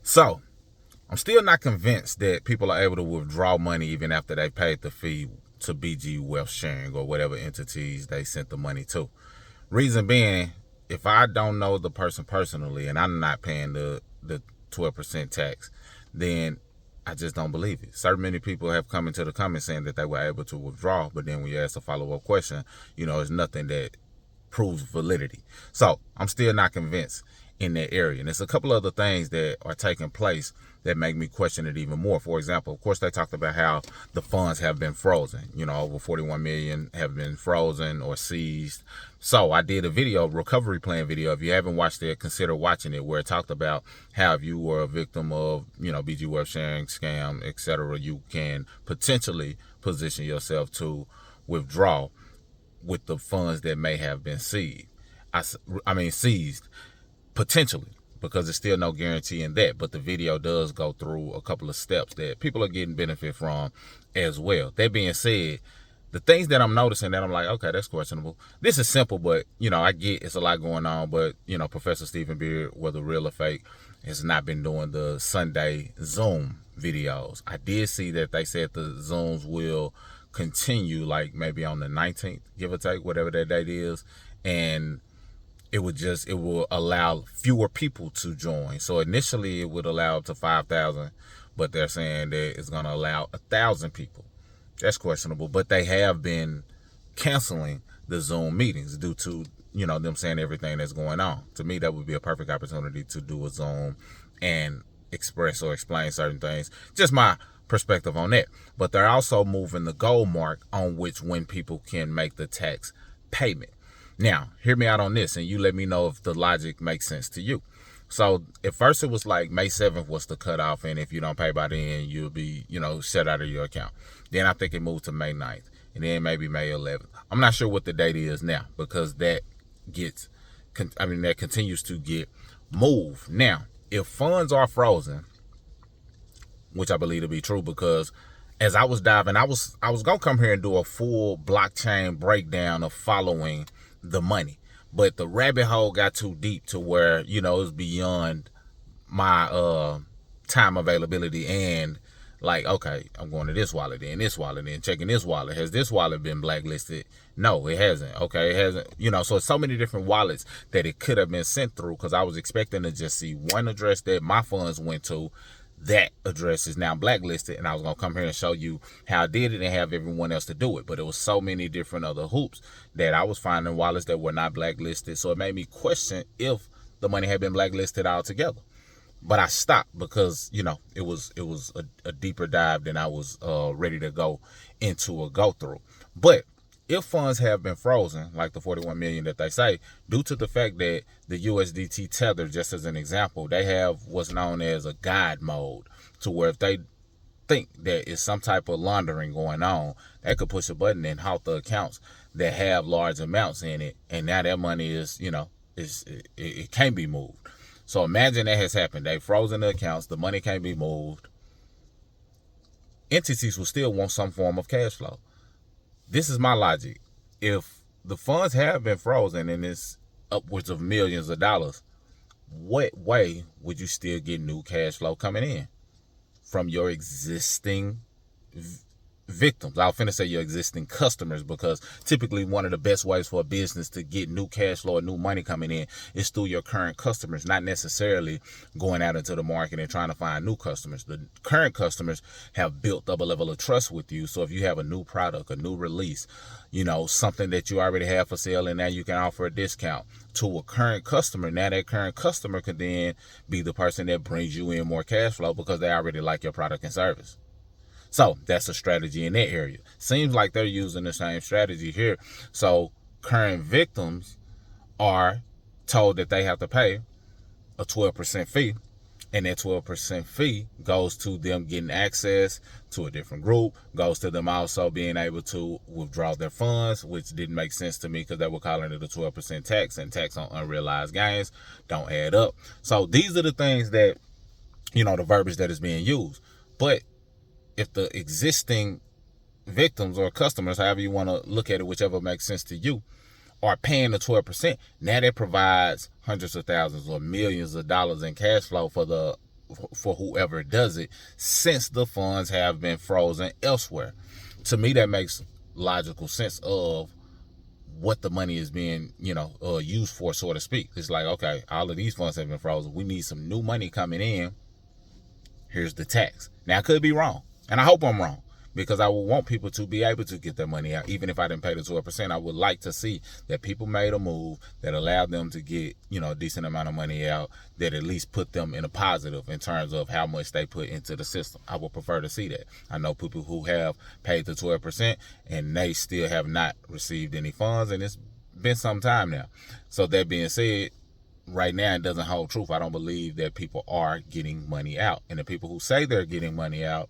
So I'm still not convinced that people are able to withdraw money even after they paid the fee to BG Wealth Sharing or whatever entities they sent the money to. Reason being, if I don't know the person personally and I'm not paying the 12% tax, then I just don't believe it. Certain many people have come into the comments saying that they were able to withdraw, but then when you ask a follow-up question, it's nothing that proves validity. So I'm still not convinced in that area. And there's a couple other things that are taking place that make me question it even more. For example, of course, they talked about how the funds have been frozen. Over 41 million have been frozen or seized. So I did a video, recovery plan video. If you haven't watched it, consider watching it, where it talked about how if you were a victim of, BG Wealth Sharing scam, etc., you can potentially position yourself to withdraw with the funds that may have been seized. Seized, potentially, because there's still no guarantee in that. But the video does go through a couple of steps that people are getting benefit from as well. That being said, the things that I'm noticing that I'm like, okay, that's questionable. This is simple, but, I get it's a lot going on. But, Professor Stephen Beard, whether real or fake, has not been doing the Sunday Zoom videos. I did see that they said the Zooms will continue, like maybe on the 19th, give or take, whatever that date is. And it will allow fewer people to join. So initially it would allow up to 5,000, but they're saying that it's going to allow 1,000 people. That's questionable, but they have been canceling the Zoom meetings due to, them saying everything that's going on. To me, that would be a perfect opportunity to do a Zoom and express or explain certain things. Just my perspective on that. But they're also moving the goal mark on which when people can make the tax payment. Now, hear me out on this, and you let me know if the logic makes sense to you. So at first it was like May 7th was the cutoff, and if you don't pay by then, you'll be, shut out of your account. Then I think it moved to May 9th, and then maybe May 11th. I'm not sure what the date is now, because that continues to get moved. Now, if funds are frozen, which I believe to be true, because as I was diving, I was gonna come here and do a full blockchain breakdown of following the money, but the rabbit hole got too deep to where it's beyond my time availability. And like, okay, I'm going to this wallet, then checking this wallet. Has this wallet been blacklisted? No, it hasn't. Okay, it hasn't. So it's so many different wallets that it could have been sent through, because I was expecting to just see one address that my funds went to. That address is now blacklisted, and I was going to come here and show you how I did it and have everyone else to do it. But it was so many different other hoops that I was finding wallets that were not blacklisted. So it made me question if the money had been blacklisted altogether. But I stopped because, it was a deeper dive than I was ready to go into or go through. But if funds have been frozen, like the 41 million that they say, due to the fact that the USDT tether, just as an example, they have what's known as a guide mode, to where if they think that it's some type of laundering going on, they could push a button and halt the accounts that have large amounts in it, and now that money is, it can't be moved. So imagine that has happened. They've frozen the accounts, the money can't be moved. Entities will still want some form of cash flow. This is my logic. If the funds have been frozen and it's upwards of millions of dollars, what way would you still get new cash flow coming in from your existing victims? I was finna say your existing customers, because typically one of the best ways for a business to get new cash flow or new money coming in is through your current customers, not necessarily going out into the market and trying to find new customers. The current customers have built up a level of trust with you. So if you have a new product, a new release, something that you already have for sale, and now you can offer a discount to a current customer, now that current customer could then be the person that brings you in more cash flow because they already like your product and service. So that's a strategy in that area. Seems like they're using the same strategy here. So current victims are told that they have to pay a 12% fee, and that 12% fee goes to them getting access to a different group, goes to them also being able to withdraw their funds, which didn't make sense to me because they were calling it a 12% tax, and tax on unrealized gains don't add up. So these are the things that, the verbiage that is being used. But if the existing victims or customers, however you want to look at it, whichever makes sense to you, are paying the 12%, now that provides hundreds of thousands or millions of dollars in cash flow for the for whoever does it, since the funds have been frozen elsewhere. To me, that makes logical sense of what the money is being, used for, so to speak. It's like, okay, all of these funds have been frozen. We need some new money coming in. Here's the tax. Now, I could be wrong, and I hope I'm wrong, because I would want people to be able to get their money out. Even if I didn't pay the 12%, I would like to see that people made a move that allowed them to get, a decent amount of money out, that at least put them in a positive in terms of how much they put into the system. I would prefer to see that. I know people who have paid the 12% and they still have not received any funds, and it's been some time now. So that being said, right now it doesn't hold truth. I don't believe that people are getting money out. And the people who say they're getting money out,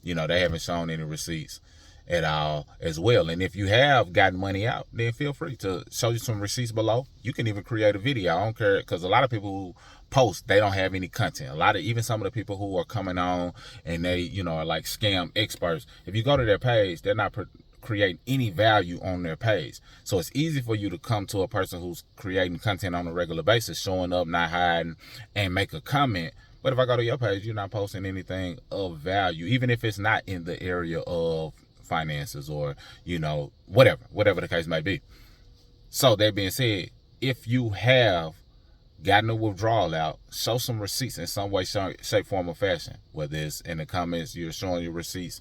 they haven't shown any receipts at all as well. And if you have gotten money out, then feel free to show you some receipts below. You can even create a video. I don't care, because a lot of people who post, they don't have any content. Even some of the people who are coming on and they, are like scam experts, if you go to their page, they're not creating any value on their page. So it's easy for you to come to a person who's creating content on a regular basis, showing up, not hiding, and make a comment. But if I go to your page, you're not posting anything of value, even if it's not in the area of finances or, whatever the case may be. So that being said, if you have gotten a withdrawal out, show some receipts in some way, shape, form, or fashion. Whether it's in the comments, you're showing your receipts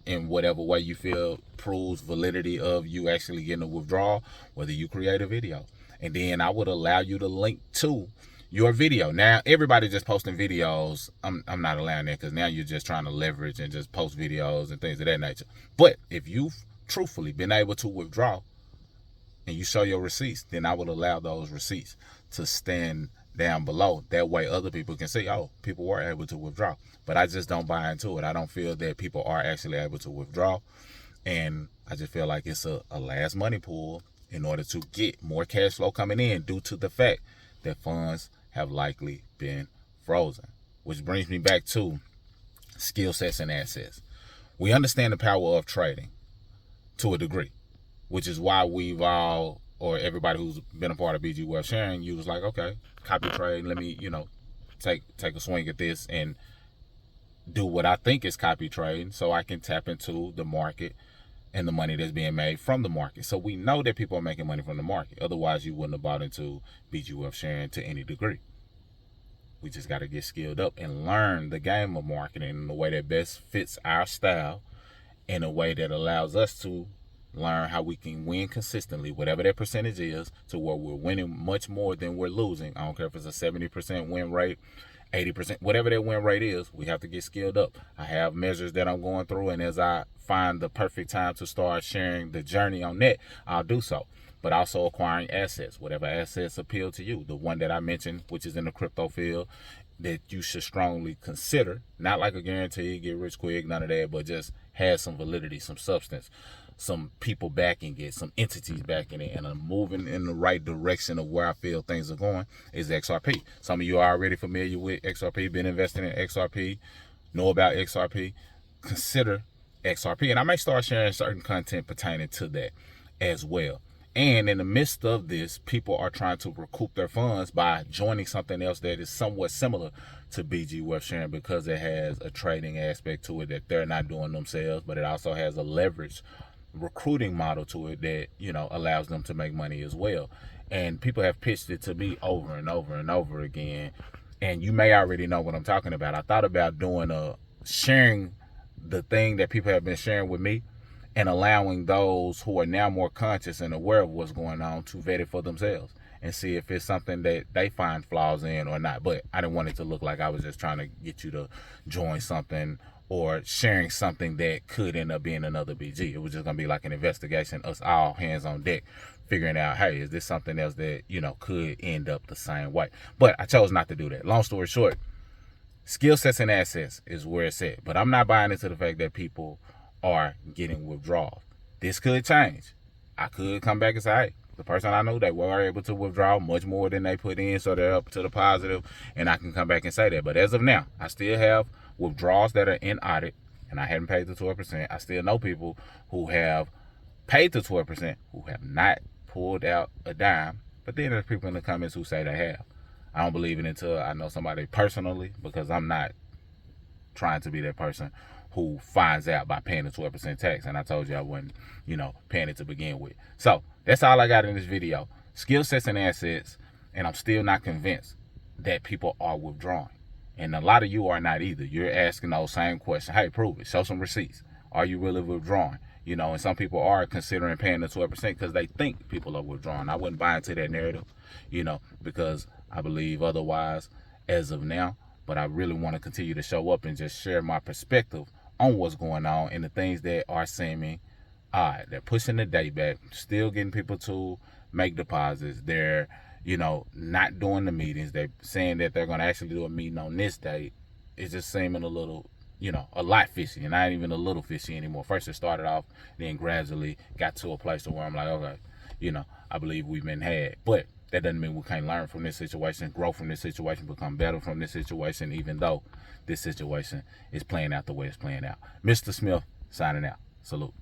in whatever way you feel proves validity of you actually getting a withdrawal, whether you create a video. And then I would allow you to link to your video. Now, everybody just posting videos, I'm not allowing that, because now you're just trying to leverage and just post videos and things of that nature. But if you've truthfully been able to withdraw and you show your receipts, then I would allow those receipts to stand down below. That way other people can see, oh, people were able to withdraw. But I just don't buy into it. I don't feel that people are actually able to withdraw. And I just feel like it's a last money pool in order to get more cash flow coming in, due to the fact that funds have likely been frozen. Which brings me back to skill sets and assets. We understand the power of trading to a degree, which is why we've all, or everybody who's been a part of BG Wealth Sharing, you was like, okay, copy trade, let me, take a swing at this and do what I think is copy trading, so I can tap into the market and the money that's being made from the market. So we know that people are making money from the market. Otherwise, you wouldn't have bought into BG Wealth Sharing to any degree. We just got to get skilled up and learn the game of marketing in the way that best fits our style, in a way that allows us to learn how we can win consistently, whatever that percentage is, to where we're winning much more than we're losing. I don't care if it's a 70% win rate, 80%, whatever that win rate is, we have to get skilled up. I have measures that I'm going through, and as I find the perfect time to start sharing the journey on that, I'll do so. But also acquiring assets, whatever assets appeal to you. The one that I mentioned, which is in the crypto field, that you should strongly consider. Not like a guarantee, get rich quick, none of that, but just has some validity, some substance, some people backing it, some entities backing it, and I'm moving in the right direction of where I feel things are going, is XRP. Some of you are already familiar with XRP, been investing in XRP, know about XRP, consider XRP. And I may start sharing certain content pertaining to that as well. And in the midst of this, people are trying to recoup their funds by joining something else that is somewhat similar to BG Wealth Sharing, because it has a trading aspect to it that they're not doing themselves, but it also has a leverage recruiting model to it that, allows them to make money as well. And people have pitched it to me over and over and over again. And you may already know what I'm talking about. I thought about doing sharing the thing that people have been sharing with me, and allowing those who are now more conscious and aware of what's going on to vet it for themselves and see if it's something that they find flaws in or not. But I didn't want it to look like I was just trying to get you to join something or sharing something that could end up being another BG. It was just going to be like an investigation, us all hands on deck, figuring out, hey, is this something else that, could end up the same way? But I chose not to do that. Long story short, skill sets and assets is where it's at. But I'm not buying into the fact that people are getting withdrawals. This could change. I could come back and say, hey, the person I know, they were able to withdraw much more than they put in, so they're up to the positive, and I can come back and say that. But as of now, I still have withdrawals that are in audit, and I haven't paid the 12%. I still know people who have paid the 12%, who have not pulled out a dime, but then there's people in the comments who say they have. I don't believe it until I know somebody personally, because I'm not trying to be that person who finds out by paying the 12% tax. And I told you I wasn't, paying it to begin with. So that's all I got in this video. Skill sets and assets. And I'm still not convinced that people are withdrawing. And a lot of you are not either. You're asking those same questions. Hey, prove it. Show some receipts. Are you really withdrawing? And some people are considering paying the 12% because they think people are withdrawing. I wouldn't buy into that narrative, because I believe otherwise as of now. But I really want to continue to show up and just share my perspective on what's going on and the things that are seeming odd. They're pushing the date back, still getting people to make deposits. They're, not doing the meetings. They're saying that they're going to actually do a meeting on this date. It's just seeming a little, a lot fishy, and not even a little fishy anymore. First it started off, then gradually got to a place where I'm like, okay, I believe we've been had. But that doesn't mean we can't learn from this situation, grow from this situation, become better from this situation, even though this situation is playing out the way it's playing out. Mr. Smith, signing out. Salute.